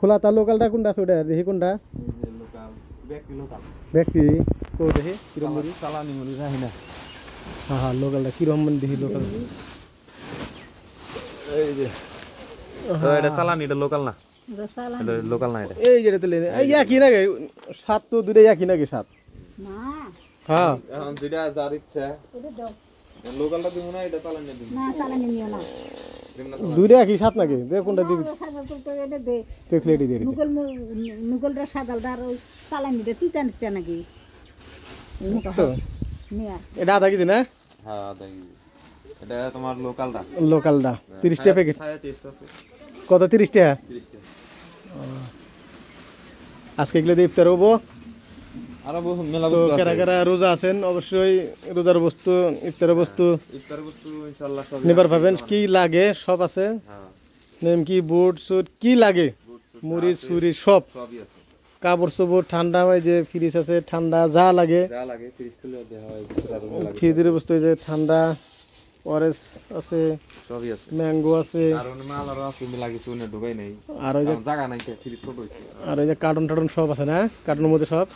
খোলা তা লোকালটা কোনটা আছে ওটা দেখি কোনটা লোকাল ব্যক্তি কো দেখি কিরম মুড়ি চালানি মুড়ি রাহি না হ্যাঁ হ্যাঁ লোকালটা কিরম মানে দেখি লোকাল এই যে এটা চালানি এটা লোকাল না এটা লোকাল না এটা এই যেটা তেলে এই একই নাকি সাত তো দুটাই একই নাকি সাত না হ্যাঁ এখন যেটা যার ইচ্ছা এটা দাও লোকালটা দিব না এটা চালানি দিব না চালানি নিও না দুইটা একই সাত নাকি দেখ কোনটা দিবি সাদাল তো এটা দে দেখলে এটি দিয়ে দিতে মুগলরা সাদালটা আর ওই চালানিটা তিতা নিতে নাকি তো নিয়া এটা আধা কেজি না হ্যাঁ এটা তোমার লোকালটা লোকালটা 30 টাকা প্যাকেট ছায়া টেস্ট আছে কত 30 টাকা 30 টাকা আজকে এগুলো দিয়ে ইফতার হবো আর মেলা তো বস্তু কারা আছে কারা রোজা আছেন অবশ্যই রোজার বস্তু ইফতারের বস্তু ইফতার বস্তু ইনশাআল্লাহ সব নেবার পাবেন কি লাগে সব আছে হ্যাঁ নেমকি বুট সুট কি লাগে মুড়ি ছুরি সব সবই আছে কাপড় চোপড় ঠান্ডা হয় যে ফ্রিজ আছে ঠান্ডা যা লাগে যা লাগে 30 কিলো দেওয়া হয় লাগে ফ্রিজের বস্তু যে ঠান্ডা অরেঞ্জ আছে সবই আছে ম্যাঙ্গো আছে আর ওনে মাল আর আছে লাগি শুনে ঢুকাই নাই আর ওই যে জায়গা নাই ফ্রিজ ছোট হইছে আর ওই যে কার্টুন টার্টুন সব আছে না কার্টুনের মধ্যে সব